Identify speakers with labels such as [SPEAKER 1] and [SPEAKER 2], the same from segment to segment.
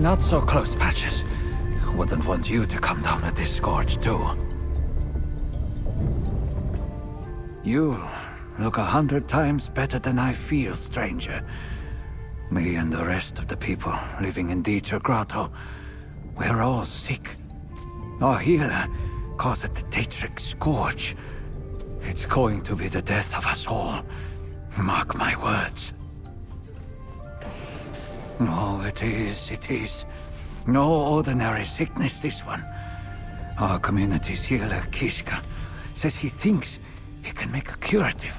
[SPEAKER 1] not so close, Patches. Wouldn't want you to come down with this scourge, too. You look 100 times better than I feel, stranger. Me and the rest of the people living in DEETRA GROTTO, we're all sick. Our healer calls it the DAEDRIC SCOURGE. It's going to be the death of us all. Mark my words. Oh, it is. No ordinary sickness, this one. Our community's healer, Kishka, says he thinks he can make a curative.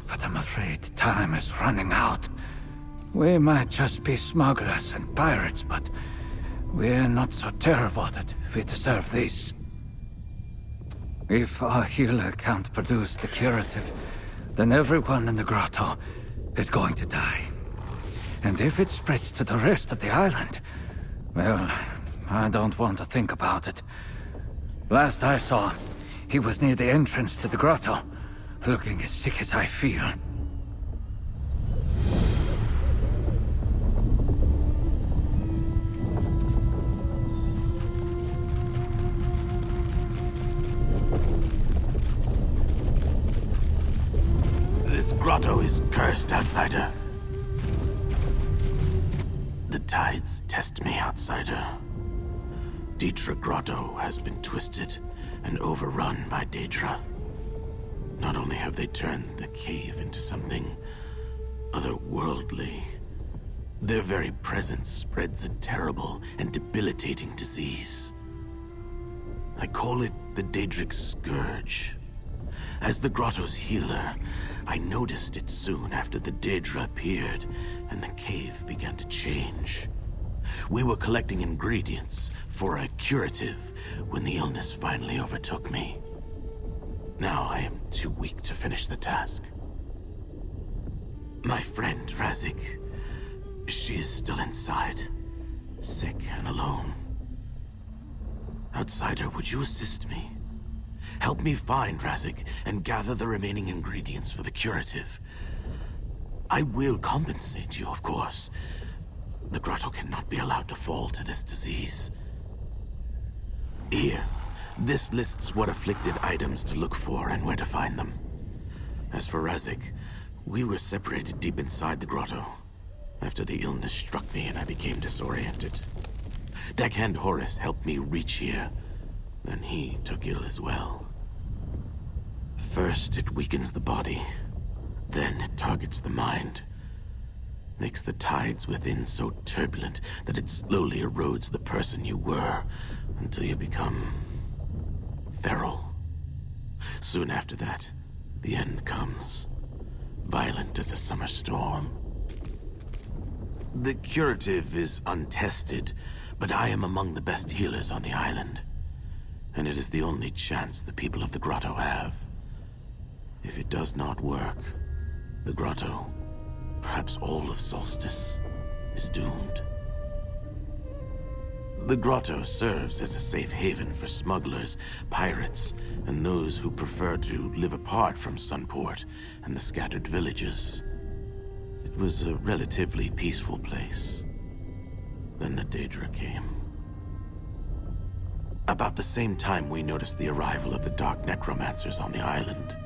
[SPEAKER 1] But I'm afraid time is running out. We might just be smugglers and pirates, but we're not so terrible that we deserve this. If our healer can't produce the curative, then everyone in the grotto is going to die. And if it spreads to the rest of the island, well, I don't want to think about it. Last I saw, he was near the entrance to the grotto, looking as sick as I feel.
[SPEAKER 2] This grotto is cursed, outsider. The tides test me, outsider. DEETRA GROTTO has been twisted and overrun by Daedra. Not only have they turned the cave into something otherworldly, their very presence spreads a terrible and debilitating disease. I call it the DAEDRIC SCOURGE. As the grotto's healer, I noticed it soon after the Daedra appeared and the cave began to change. We were collecting ingredients for a curative when the illness finally overtook me. Now I am too weak to finish the task. My friend, Razik, she is still inside, sick and alone. Outsider, would you assist me? Help me find Razik and gather the remaining ingredients for the curative. I will compensate you, of course. The grotto cannot be allowed to fall to this disease. Here, this lists what afflicted items to look for and where to find them. As for Razik, we were separated deep inside the grotto after the illness struck me and I became disoriented. Deckhand Horus helped me reach here. Then he took ill as well. First, it weakens the body. Then it targets the mind. Makes the tides within so turbulent that it slowly erodes the person you were until you become feral. Soon after that, the end comes. Violent as a summer storm. The curative is untested, but I am among the best healers on the island. And it is the only chance the people of the grotto have. If it does not work, the grotto, perhaps all of Solstice, is doomed. The grotto serves as a safe haven for smugglers, pirates, and those who prefer to live apart from Sunport and the scattered villages. It was a relatively peaceful place. Then the Daedra came. About the same time we noticed the arrival of the Dark Necromancers on the island.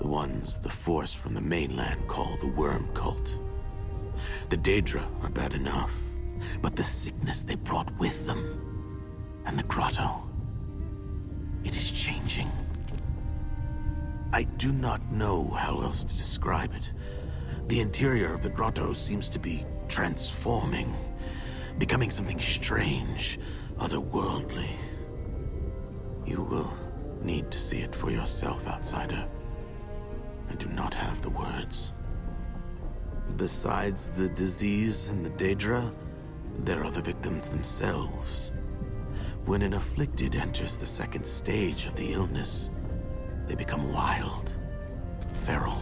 [SPEAKER 2] The ones the Force from the mainland call the Worm Cult. The Daedra are bad enough, but the sickness they brought with them, and the grotto, it is changing. I do not know how else to describe it. The interior of the grotto seems to be transforming, becoming something strange, otherworldly. You will need to see it for yourself, outsider. I do not have the words. Besides the disease and the Daedra, there are the victims themselves. When an afflicted enters the second stage of the illness, they become wild, feral.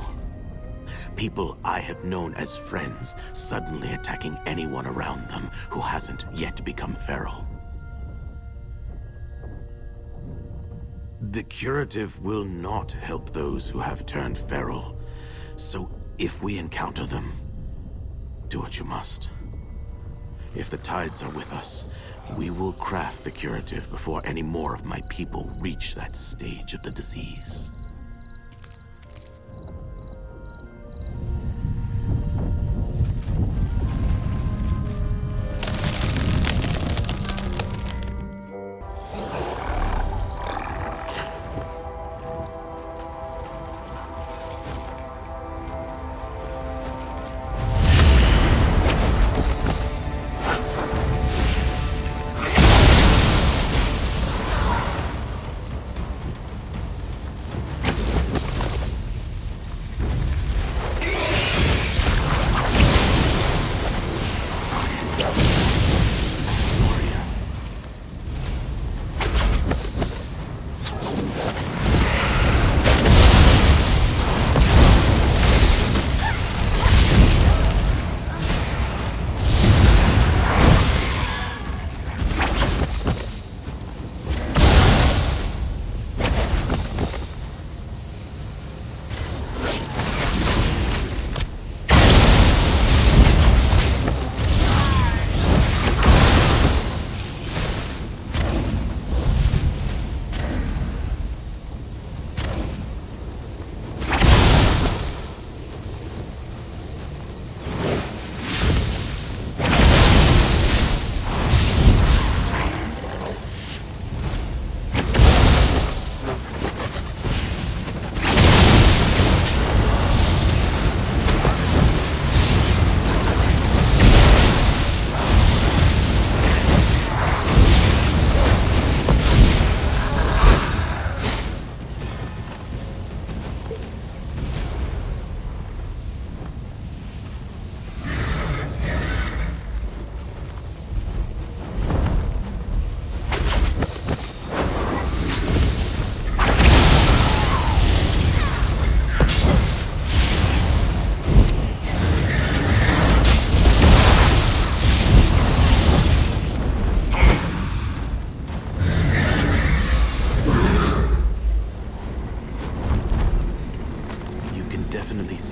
[SPEAKER 2] People I have known as friends suddenly attacking anyone around them who hasn't yet become feral. The curative will not help those who have turned feral, so if we encounter them, do what you must. If the tides are with us, we will craft the curative before any more of my people reach that stage of the disease.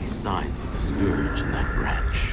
[SPEAKER 2] Signs of the scourge in that branch.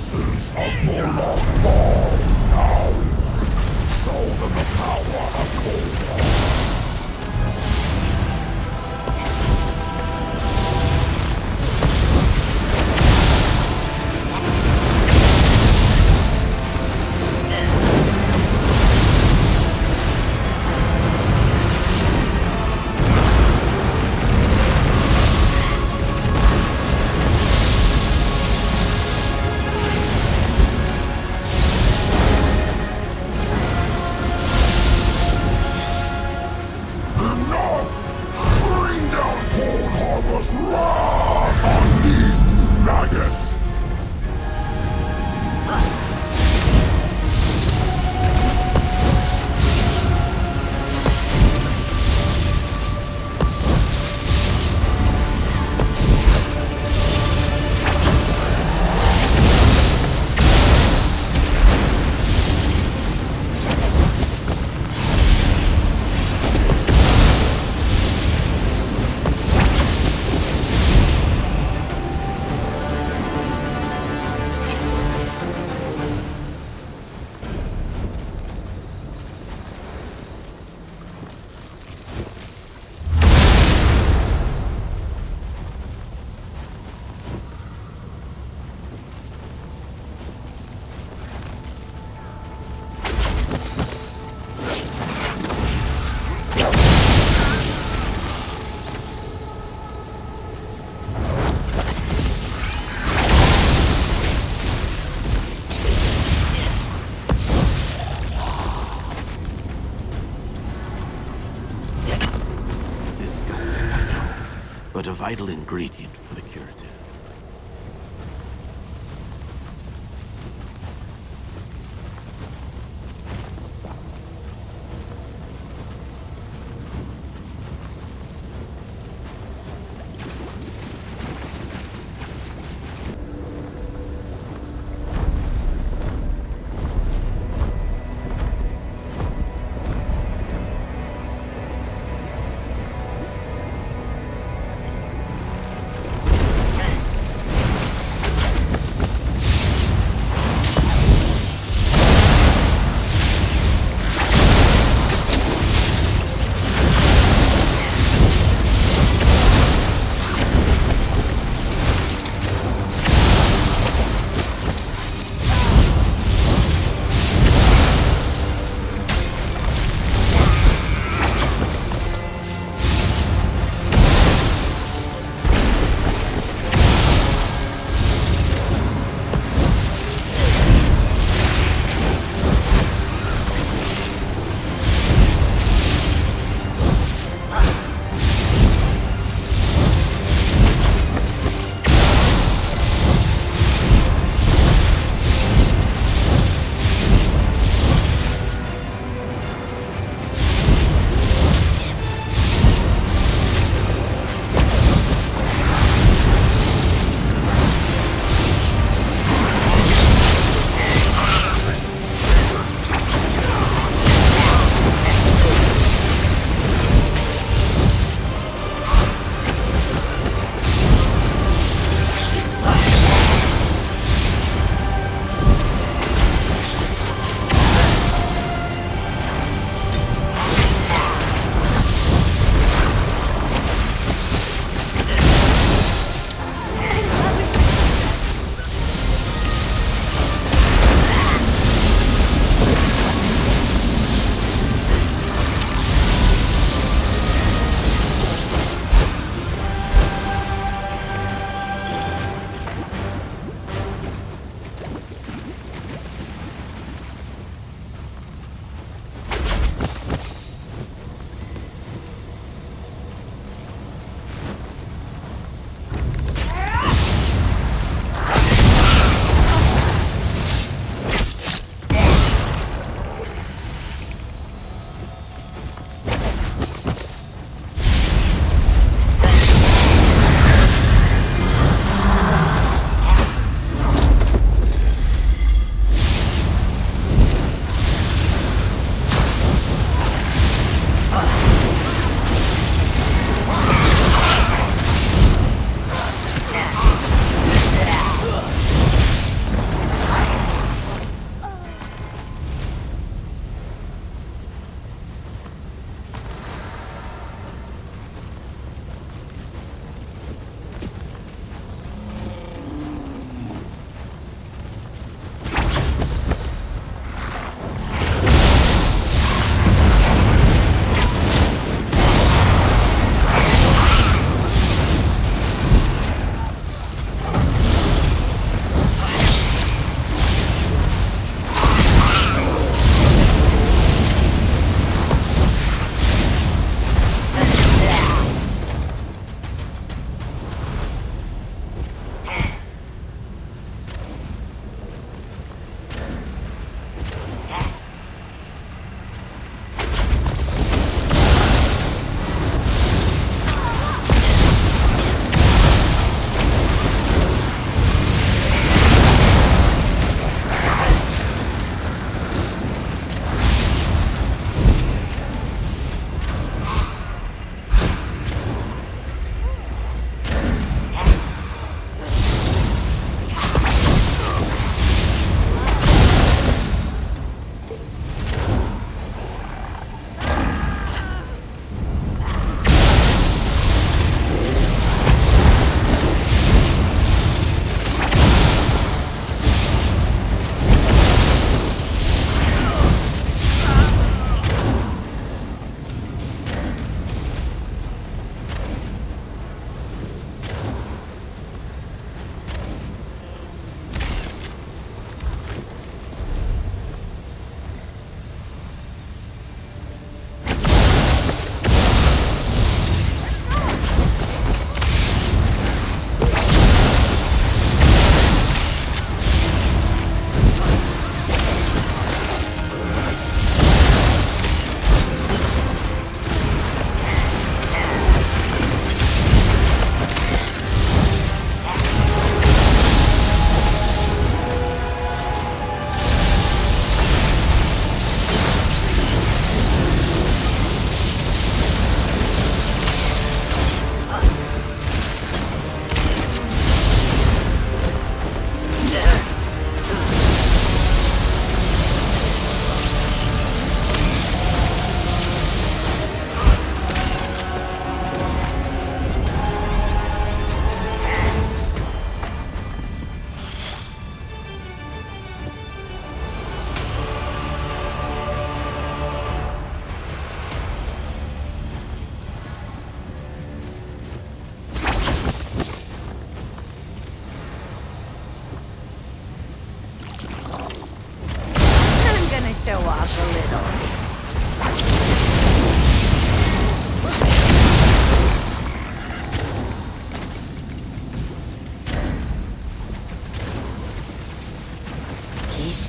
[SPEAKER 3] forces of Moloch fall now. Show them the power of Kaalnorg.
[SPEAKER 2] But a vital ingredient for the curative.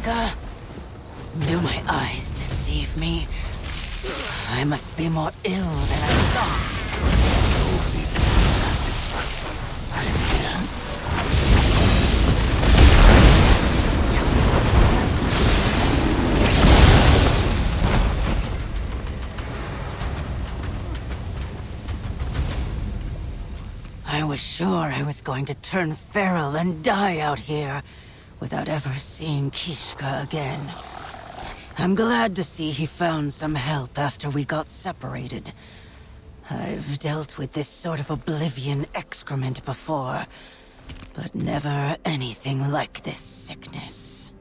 [SPEAKER 4] Magicka? Do my eyes deceive me? I must be more ill than I thought. I was sure I was going to turn feral and die out here without ever seeing Kishka again. I'm glad to see he found some help after we got separated. I've dealt with this sort of oblivion excrement before, but never anything like this sickness.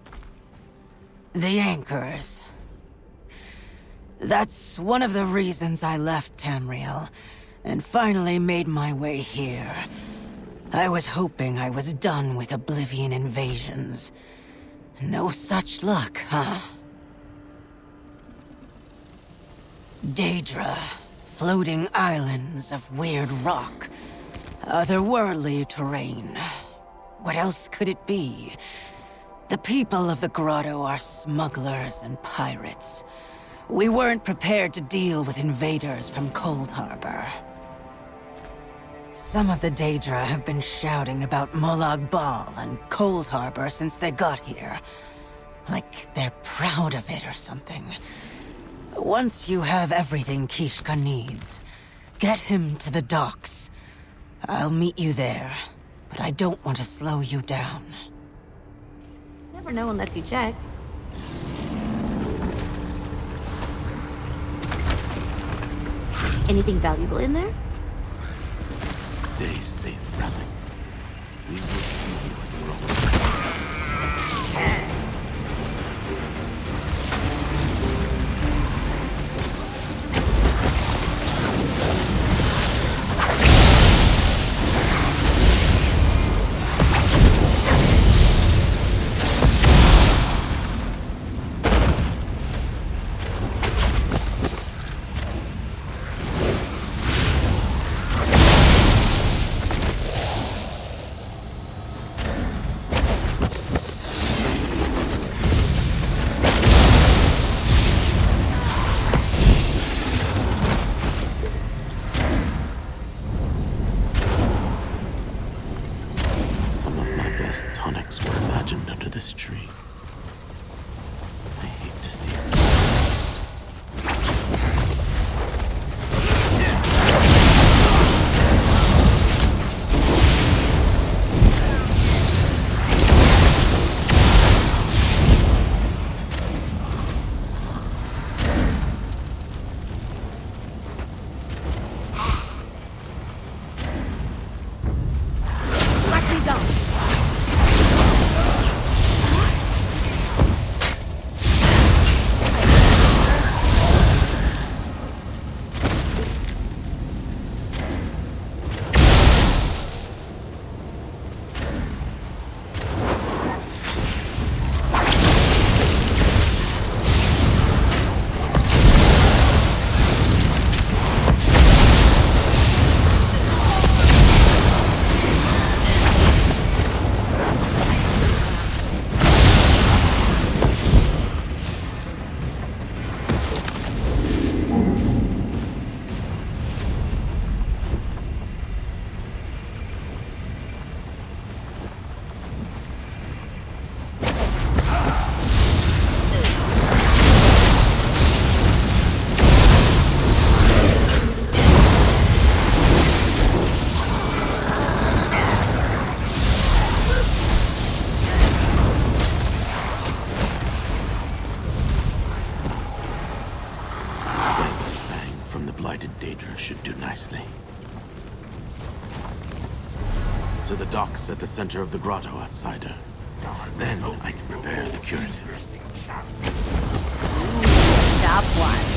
[SPEAKER 4] The anchors. That's one of the reasons I left Tamriel, and finally made my way here. I was hoping I was done with Oblivion invasions. No such luck, huh? DAEDRA, floating islands of weird rock, otherworldly terrain. What else could it be? The people of the grotto are smugglers and pirates. We weren't prepared to deal with invaders from Cold Harbor. Some of the DAEDRA have been shouting about Molag Bal and Cold Harbor since they got here. Like they're proud of it or something. Once you have everything Kishka needs, get him to the docks. I'll meet you there, but I don't want to slow you down.
[SPEAKER 5] Never know unless you check. Anything valuable in there?
[SPEAKER 2] Stay safe, Razzik. We will see you at the road. This tree. I hate to see it. Should do nicely. To the docks at the center of the grotto, outsider. Then I can prepare the curative.
[SPEAKER 5] Stop one.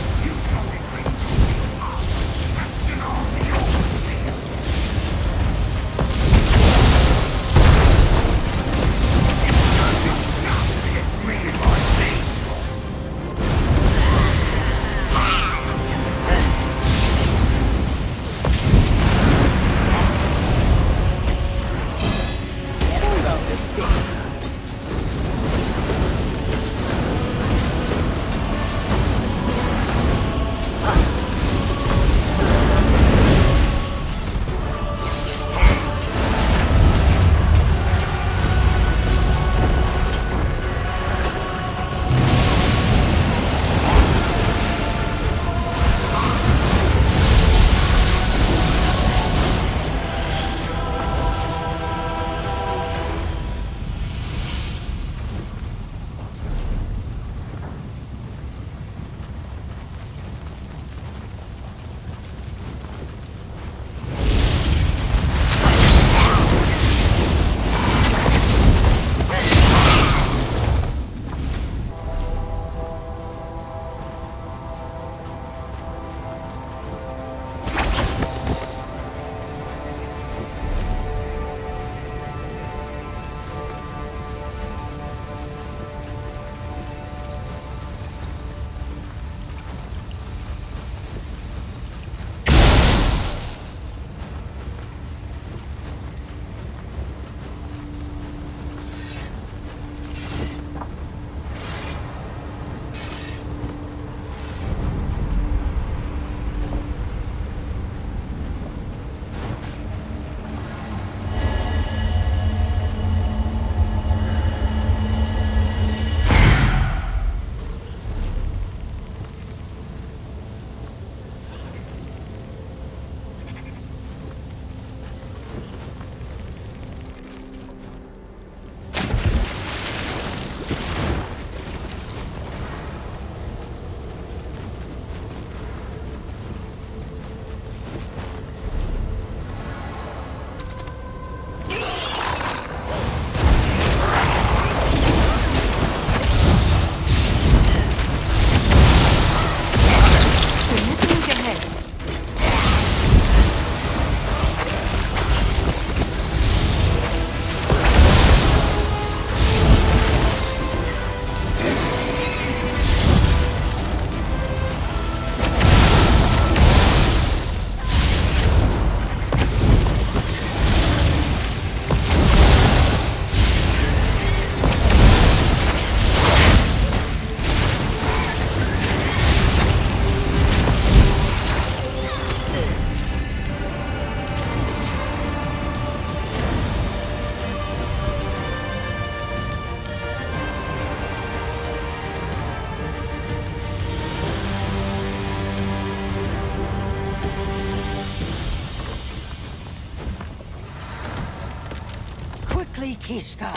[SPEAKER 4] quickly, Kishka.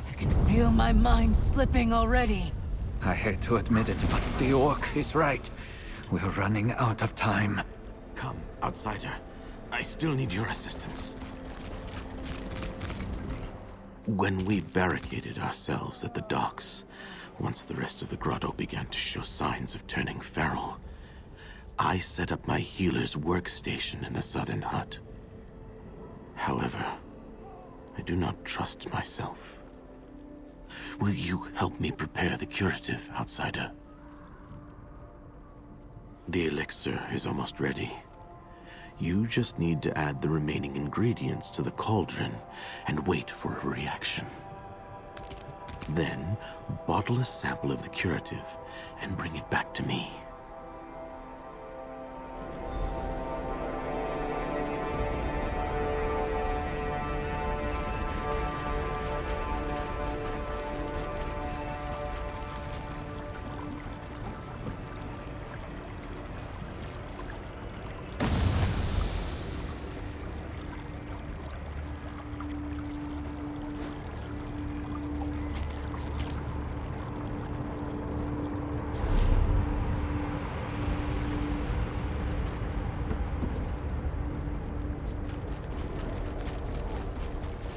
[SPEAKER 4] I can feel my mind slipping already.
[SPEAKER 1] I hate to admit it, but the orc is right. We're running out of time.
[SPEAKER 2] Come, outsider. I still need your assistance. When we barricaded ourselves at the docks, once the rest of the grotto began to show signs of turning feral, I set up my healer's workstation in the southern hut. However, I do not trust myself. Will you help me prepare the curative, outsider? The elixir is almost ready. You just need to add the remaining ingredients to the cauldron and wait for a reaction. Then, bottle a sample of the curative and bring it back to me.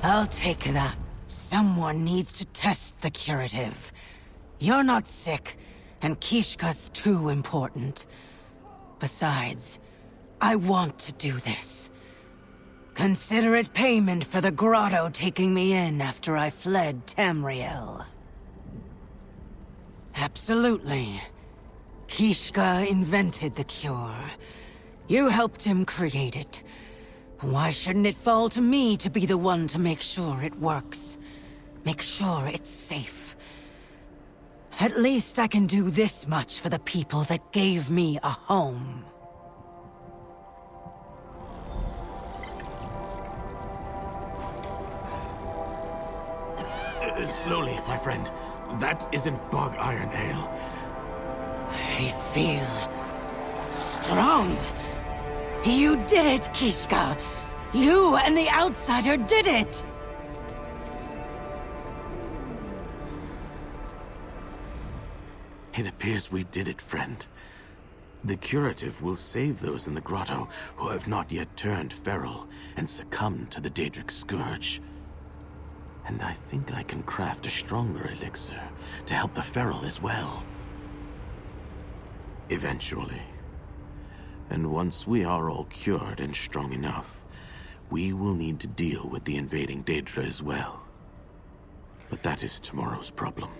[SPEAKER 4] I'll take that. Someone needs to test the curative. You're not sick, and Kishka's too important. Besides, I want to do this. Consider it payment for the grotto taking me in after I fled Tamriel. Absolutely. Kishka invented the cure. You helped him create it. Why shouldn't it fall to me to be the one to make sure it works? Make sure it's safe. At least I can do this much for the people that gave me a home.
[SPEAKER 2] Slowly, my friend. That isn't bog iron ale.
[SPEAKER 4] I feel strong. You did it, Kishka! You and the outsider did it!
[SPEAKER 2] It appears we did it, friend. The curative will save those in the grotto who have not yet turned feral and succumbed to the DAEDRIC Scourge. And I think I can craft a stronger elixir to help the feral as well. Eventually. And once we are all cured and strong enough, we will need to deal with the invading Daedra as well. But that is tomorrow's problem.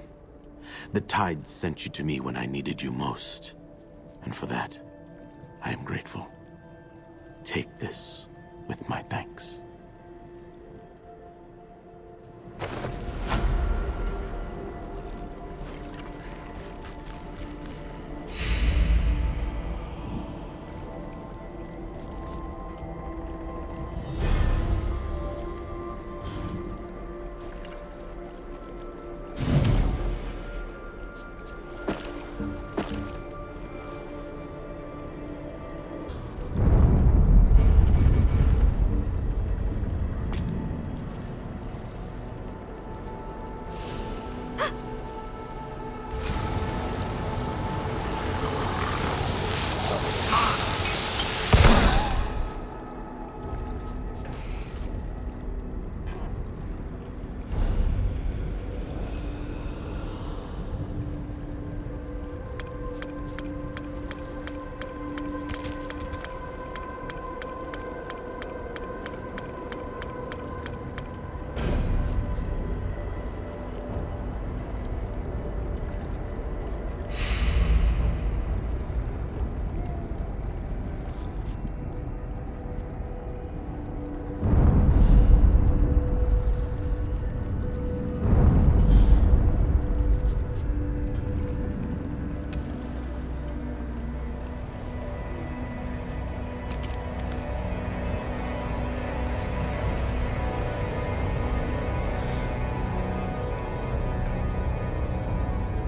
[SPEAKER 2] The Tide sent you to me when I needed you most. And for that, I am grateful. Take this with my thanks.